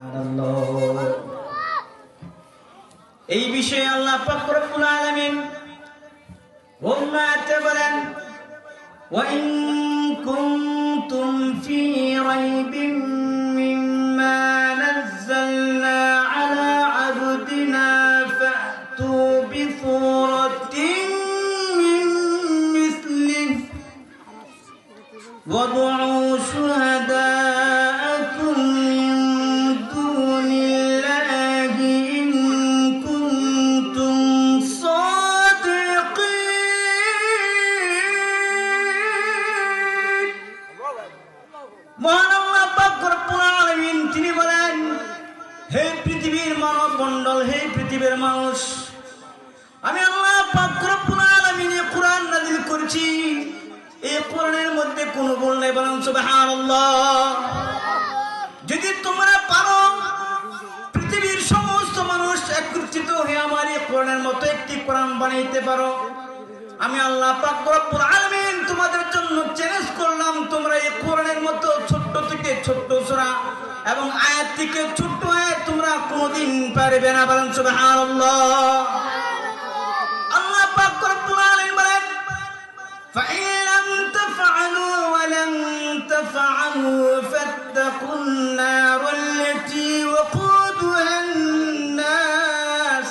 এই বিষয়ে আল্লাহ পাক রব্বুল আলামিন অন্য আয়াতে বলেন ওয়া ইন কুনতুম ফি রাইবিন মিম্মা নাযালনা আলা আবদিনা ফাতু বিসূরাতিন মিন মিসলিহি ওয়াদউ শুহাদাআকুম মানুষ আমি আল্লাহ পাক রব্বুল আলামিন কোরআন নাযিল করেছি। এই কোরআনের মধ্যে কোনো ভুল নেই, বলেন সুবহানাল্লাহ। যদি তোমরা পারো পৃথিবীর সমস্ত মানুষ একত্রিত হয়ে আমার এই কোরআনের মতো একটি কোরআন বানাইতে পারো, আমি আল্লাহ পাক রব্বুল আলামিন তোমাদের জন্য চ্যালেঞ্জ করলাম, তোমরা এই কোরআনের মতো ছোট্ট থেকে ছোট্ট সূরা এবং আয়াত থেকে ছোট্ট আয়াত তোমরা কোনদিন পারবে না, বলেন সুবহানাল্লাহ। আল্লাহ পাক রব্বুল আলামিন বলেন ফাইন লাম তাফআলু ওয়া লান তাফআলু ফাত্তাকুন নারাল্লাতী ওয়াকুদুহান নাস।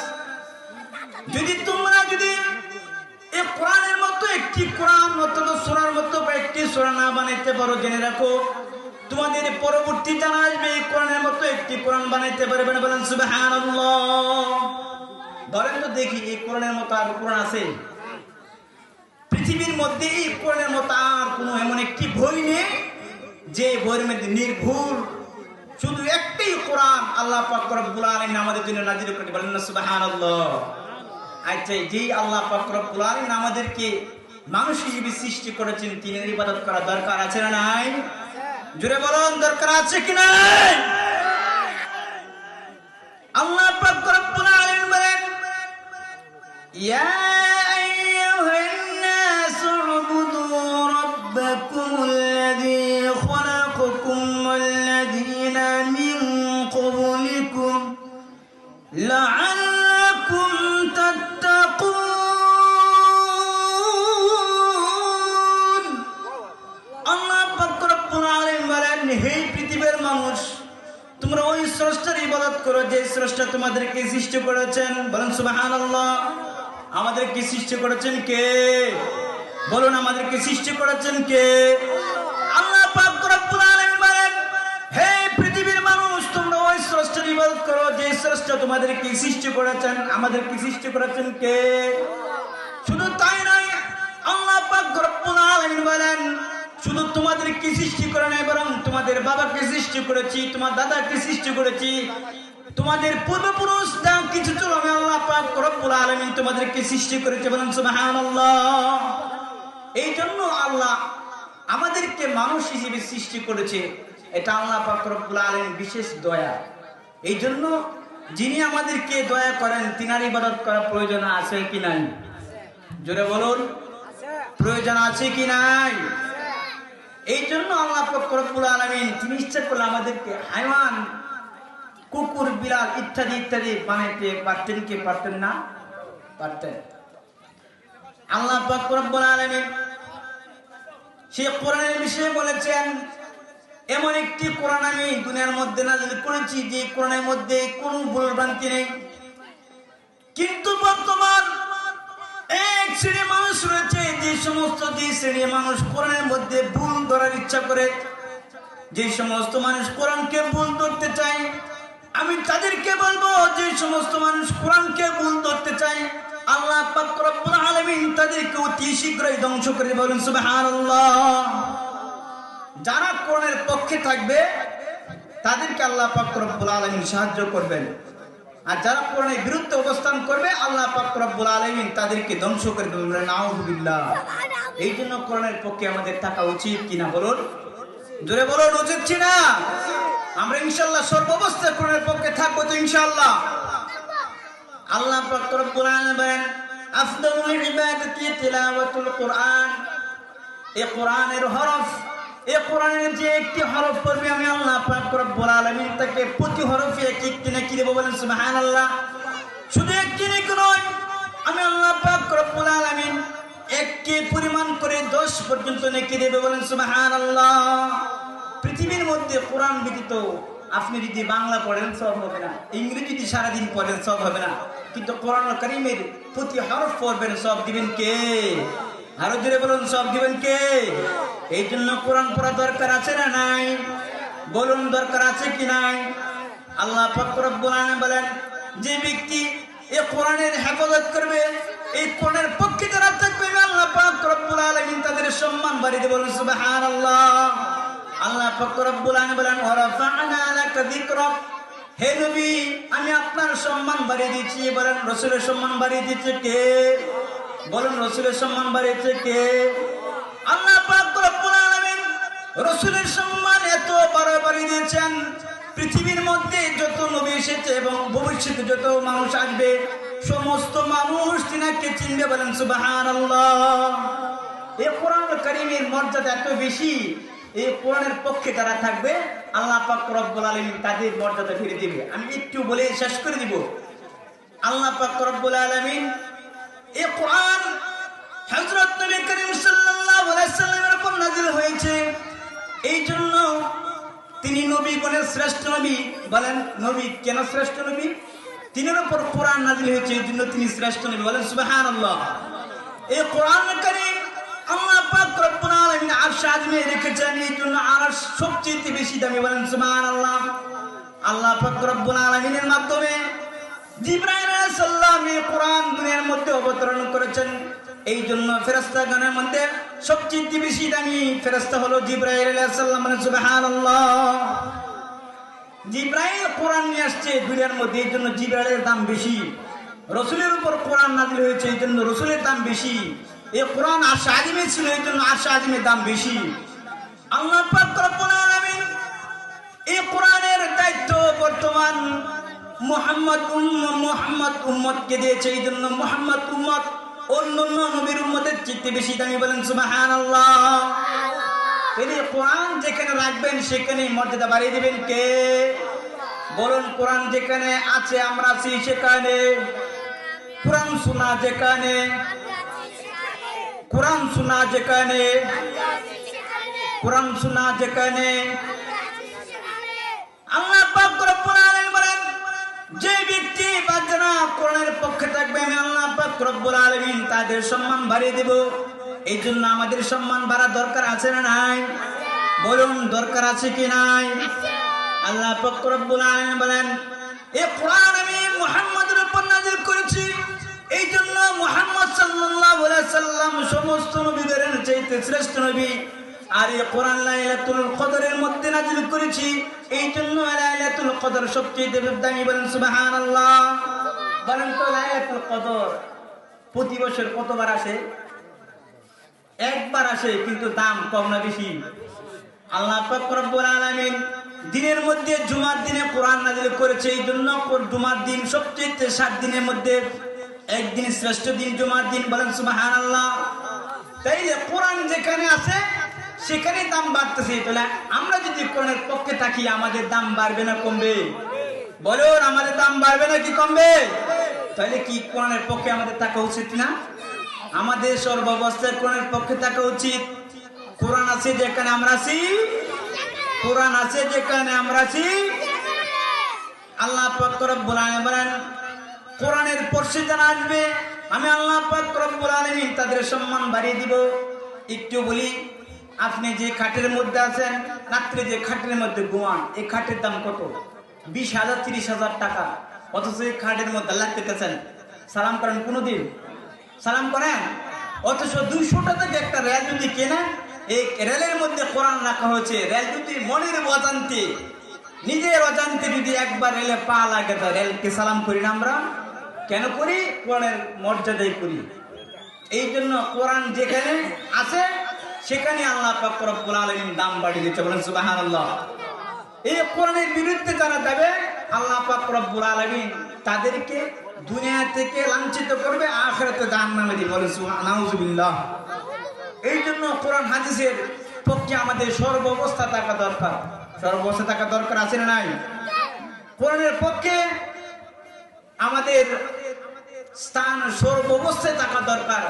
যদি তোমরা এই কোরআনের মতো একটি কোরআন অথবা সূরার মতো একটি সূরা না বানাইতে পারো, জেনে রাখো তোমাদের পরবর্তী জানা আসবে এই কোরআনের মতো একটি কোরআন বানাইতে পারবে না, বলেন সুবহানাল্লাহ। ধরেন তো দেখি এই কোরআনের মতো আর কোরআন আছে পৃথিবীর মধ্যে? এই কোরআনের মতো আর কোনো এমন একটি বই নেই যে বইয়ের মধ্যে নির্ভুল শুধু একটাই কোরআন আল্লাহ পাক রব্বুল আলামিন আমাদের জন্য নাযিল করে, বলেন না সুবহানাল্লাহ। আচ্ছা, যেই আল্লাহ পাক রব্বুল আলামিন আমাদেরকে মানুষ হিসেবে সৃষ্টি করেছেন, তিনের ইবাদত করা দরকার আছে না নাই? জোরে বলুন, দরকার আছে কি নাই? আল্লাহ পাক রব্বুল আলামিন বলেন ইয়া আইয়ুহান নাস উবুদু রাব্বাকুমুল্লাযী খালাকাকুম ওয়াল্লাযীনা মিন ক্বাবলিকুম লাআল্লাকুম তাত্তাকুন। আল্লাহ পাক রব্বুল আলামিন বলেন হে পৃথিবীর মানুষ, তোমরা ওই স্রষ্টার ইবাদত করো যে স্রষ্টা তোমাদেরকে সৃষ্টি করেছেন, বলেন সুবহানাল্লাহ। আমাদেরকে সৃষ্টি করেছেন কে? বলুন, আমাদেরকে সৃষ্টি করেছেন কে? আল্লাহ পাক রব্বুল আলামিন বলেন হে পৃথিবীর মানুষ, তোমরা ওই স্রষ্টার ইবাদত করো যে স্রষ্টা তোমাদেরকে সৃষ্টি করেছেন। আমাদেরকে সৃষ্টি করেছেন কে? শুধু তাই নয়, আল্লাহ পাক রব্বুল আলামিন বলেন শুধু তোমাদেরকে সৃষ্টি করে নাই, বরং তোমাদের বাবাকে সৃষ্টি করেছি, তোমার দাদাকে সৃষ্টি করেছি, তোমাদের পূর্বপুরুষ যা কিছু ছিল আমি আল্লাহ পাক রব্বুল আলামিন তোমাদেরকে সৃষ্টি করেছে, বলেন সুবহানাল্লাহ। এই জন্য আল্লাহ আমাদেরকে মানুষ হিসেবে সৃষ্টি করেছে, এটা আল্লাহ পাক রব্বুল আলামিন বিশেষ দয়া। এই জন্য যিনি আমাদেরকে দয়া করেন তিনার ইবাদত করা প্রয়োজন আছে কি নাই? জোরে বলুন, প্রয়োজন আছে কি নাই? এই জন্য আল্লাহ পাক রব্বুল আলামিন তিনি ইচ্ছা করলে আমাদেরকে হাইওয়ান, কুকুর, বিড়াল ইত্যাদি ইত্যাদি বানাইতে পারতেন কি পারতেন না? পারতেন। আল্লাহ পাক রব্বুল আলামিন সেই কোরআনের বিষয়ে বলেছেন এমন একটি কোরআন আমি দুনিয়ার মধ্যে নাযিল করেছি যে কোরআনের মধ্যে কোনো ভুল ভ্রান্তি নেই। কিন্তু বর্তমান এক শ্রেণীর মানুষ রয়েছে, যে শ্রেণীর মানুষ কোরআনের মধ্যে ভুল ধরার ইচ্ছা করে, যে সমস্ত মানুষ কোরআনকে ভুল ধরতে চায়, আমি তাদেরকে বলবো যে সমস্ত মানুষ কোরআনকে ভুল ধরতে চায় আল্লাহ পাক রব্বুল আলামিন তাদেরকে অতি শীঘ্রই ধ্বংস করে, বলেন সুবহানাল্লাহ। যারা কোরআনের পক্ষে থাকবে তাদেরকে আল্লাহ পাক রব্বুল আলামিন সাহায্য করবেন, আর যারা কোরআনের বিরুদ্ধে অবস্থান করবে আল্লাহ পাক রব্বুল আলামিন তাদেরকে ধ্বংস করে দেবেন, নাউযুবিল্লাহ। এই জন্য কোরআনের পক্ষে আমাদের থাকা উচিত কিনা বলুন, জোরে বলুন, উচিত কিনা? আমরা ইনশাআল্লাহ সর্বাবস্থায় কোরআনের পক্ষে থাকবো তো ইনশাআল্লাহ। আল্লাহ পাক রব্বুল আলামিন বলেন আফদালুল ইবাদাতি তিলাওয়াতুল কোরআন। এই কোরআনের হরফ এই কোরআনের যে একটি হরফ পড়বে আমি আল্লাহ পাক রব্বুল আলামিন তাকে প্রতি হরফে এক একটি নেকি দেব, বলেন সুবহানাল্লাহ। শুধু একটি নেকি নয়, আমি আল্লাহ পাক রব্বুল আলামিন একটি পরিমাণ করে 10 পর্যন্ত নেকি দেব, বলেন সুবহানাল্লাহ। পৃথিবীর মধ্যে কোরআন ব্যতীত আপনি যদি বাংলা পড়েন সব হবে না, ইংরেজি যদি সারাদিন পড়েন সব হবে না, কিন্তু কোরআন কারীমের প্রতি হরফ পড়বেন সব দিবেন কে? আরো জোরে বলুন, সব দিবেন কে? এই জন্য কোরআন পড়া দরকার আছে না নাই? বলুন, দরকার আছে কি নাই? আল্লাহ পাক রব্বুল আলামিন বলেন, যে ব্যক্তি এই কোরআনের হেফাজত করবে, এই কোরআনের পক্ষে যারা থাকবে, আল্লাহ পাক রব্বুল আলামিন তাদের সম্মান বাড়িয়ে দেবেন, সুবহানাল্লাহ। আল্লাহ পাক রব্বুল আলামিন বলেন, ওয়া রাফা'না লাকা যিকরাক, হে নবী আমি আপনার সম্মান বাড়িয়ে দিয়েছি। বলেন, রাসূলের সম্মান বাড়িয়ে দিয়েছে কে? বলুন, রাসূলের সম্মান বাড়িয়েছে কে? আল্লাহ পাক রব্বুল আলামিন রাসূলের সম্মান এত বাড়িয়ে দিয়েছেন, পৃথিবীর মধ্যে যত নবী এসেছে এবং ভবিষ্যতে যত মানুষ আসবে সমস্ত মানুষ তিনাকে চিনবে, বলেন সুবহানাল্লাহ। এই কোরআন কারীমের মর্যাদা এত বেশি, এই কোরআনের পক্ষে যারা থাকবে আল্লাহ পাক রব্বুল আলামিন তাদের মর্যাদা ফিরে দিবে। আমি একটু বলে শেষ করে দিব। আল্লাহ পাক রব্বুল আলামিন এই কোরআন হযরত নবী করিম সাল্লাল্লাহু আলাইহি সাল্লামের উপর নাযিল হয়েছে, এই জন্য তিনি নবীগণের শ্রেষ্ঠ নবী। বলেন, নবী কেন শ্রেষ্ঠ নবী? তিনের উপর কোরআন নাযিল হয়েছে, এই জন্য তিনি শ্রেষ্ঠ নবী, বলেন সুবহানাল্লাহ। এই কোরআন কারীম আল্লাহ পাক রব্বুল আলামিন আরশ আযমে রেখেছেন, এই জন্য আরশ সবচেয়ে বেশি দামি, বলেন সুবহানাল্লাহ। আল্লাহ পাক রব্বুল আলামিনের মাধ্যমে জিবরাইল আলাইহিস সালাম এই কোরআন দুনিয়ার মধ্যে অবতরণ করেছেন, এই জন্য ফেরেশতাগণের মধ্যে সবচেয়ে বেশি দামি ফেরেশতা হলো জিবরাইল আলাইহিস সালাম, বলেন সুবহানাল্লাহ। জিবরাইল কোরআন নিয়ে আসছে দুনিয়ার মধ্যে, এই জন্য জিবরাইলের দাম বেশি। রাসূলের উপর কোরআন নাযিল হয়েছে, এই জন্য রাসূলের দাম বেশি। এই কোরআন আরশ আযমে ছিল, এই জন্য আরশ আযমের দাম বেশি। আল্লাহ পাক রব্বুল আলামিন এই কোরআনের দায়িত্ব বর্তমান মুহাম্মদ উম্মতকে দিয়েছে, এই জন্য মুহাম্মদ উম্মত অন্যান্য নবীর উম্মতের চেয়ে বেশি দামি, বলেন সুবহানাল্লাহ। এই কোরআন যেখানে রাখবেন সেখানে মর্যাদা বাড়িয়ে দিবেন কে? বলুন, কোরআন যেখানে আছে আমরা আছি সেখানে, কোরআন শোনা যেখানে, কোরআন শোনা যেখানে, কোরআন শোনা যেখানে। আল্লাহ পাক রব্বুল আলামিন বলেন, যে ব্যক্তি বাজনা কোরআনের পক্ষে থাকবে আমি আল্লাহ পাক রব্বুল আলামিন তাদের সম্মান বাড়িয়ে দেব। এই জন্য আমাদের সম্মান বাড়া দরকার আছে না নাই? বলুন, দরকার আছে কি নাই? আল্লাহ পাক রব্বুল আলামিন বলেন, এই কোরআন আমি মুহাম্মদের উপর নাযিল করেছি, এই জন্য মুহাম্মদ সাল্লাল্লাহু আলাইহি সাল্লাম সমস্ত নবীদের চাইতে শ্রেষ্ঠ নবী। আর এই কোরআন লাইলাতুল কদরের মধ্যে নাযিল করেছি, এই জন্য লাইলাতুল কদর সবচেয়ে দামি, বলেন সুবহানাল্লাহ। বলেন তো, লাইলাতুল কদর প্রতি বছর কতবার আসে? একবার আসে, কিন্তু দাম কম না বেশি? আল্লাহ পাক রব্বুল আলামিন দিনের মধ্যে জুমার দিনে কোরআন নাযিল করেছে, এই জন্য জুমার দিন সবচেয়ে 7 দিনের মধ্যে একদিন শ্রেষ্ঠ দিন জুমার দিন, বলেন সুবহানাল্লাহ। তাইলে কোরআন যেখানে আছে সেখানে দাম বাড়তেছে, তাহলে আমরা যদি কোরআনের পক্ষে থাকি আমাদের দাম বাড়বে না কমবে? বলুন, আমাদের দাম বাড়বে না কি কমবে? তাহলে কি কোরআনের পক্ষে আমাদের থাকা উচিত না? আমাদের সর্বাবস্থায় কোরআনের পক্ষে থাকা উচিত। কোরআন আছে যেখানে আমরা আছি, কোরআন আছে যেখানে আমরা আছি। আল্লাহ পাক রব্বুল আলামিন বলেন, কোরআনের পড়শি যারা আসবে আমি আল্লাহ পাক রব্বুল আলামিন তাদের সম্মান বাড়িয়ে দিব। একটু বলি, আপনি যে খাটের মধ্যে আছেন, রাত্রে যে খাটের মধ্যে ঘুমান, এই খাটের দাম কত? 20,000 30,000 টাকা। অথচ এই খাটের মধ্যে আল্লাহ পেতেছেন, সালাম করেন কোনদিন? সালাম করেন? অথচ 200 টাকা একটা রেল যদি কেনা, এই রেলের মধ্যে কোরআন রাখা হয়েছে। রেল যদি মনের অজান্তে, নিজের অজান্তে যদি একবার রেলে পা লাগে, তো রেলকে সালাম করি না আমরা? কেন করি? কোরআনের মর্যাদাই করি। এই জন্য কোরআন যেখানে আছে সেখানে আল্লাহ পাক রব্বুল আলামিন দাম বাড়িয়ে দিচ্ছে, বলেন সুবহানাল্লাহ। এই কোরআনের বিরুদ্ধে যারা যাবে আল্লাহ পাক রব্বুল আলামিন তাদেরকে দুনিয়া থেকে লাঞ্ছিত করবে, আখিরাতে জাহান্নামে দিবে, বলেন নাউজুবিল্লাহ। এই জন্য কোরআন হাদিসের পক্ষে আমাদের সর্বাবস্থা থাকা দরকার। সর্বাবস্থা থাকা দরকার আছে না নাই? কোরআনের পক্ষে আমাদের স্থান সর্বাবস্থায় থাকা দরকার।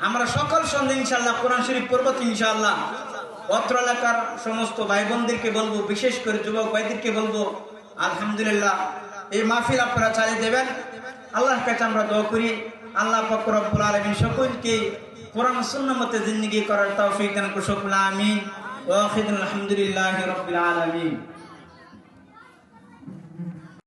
আমরা সকাল সন্ধ্যা ইনশাআল্লাহ কোরআন শরীফ পড়ব ইনশাআল্লাহ। অত্র এলাকার সমস্ত ভাই বোনদেরকে বলবো, বিশেষ করে যুবক ভাইদেরকে বলবো, আলহামদুলিল্লাহ এই মাহফিল আপনারা চালিয়ে দেবেন। আল্লাহর কাছে আমরা দোয়া করি, আল্লাহ পাক রব্বুল আলামিন সকলকে কোরআন সুন্নাহ মতে জিন্দেগি করার তৌফিক দান করুন। সকলে আমিন। ওয়া আখিরুল হামদুলিল্লাহি রাব্বিল আলামিন।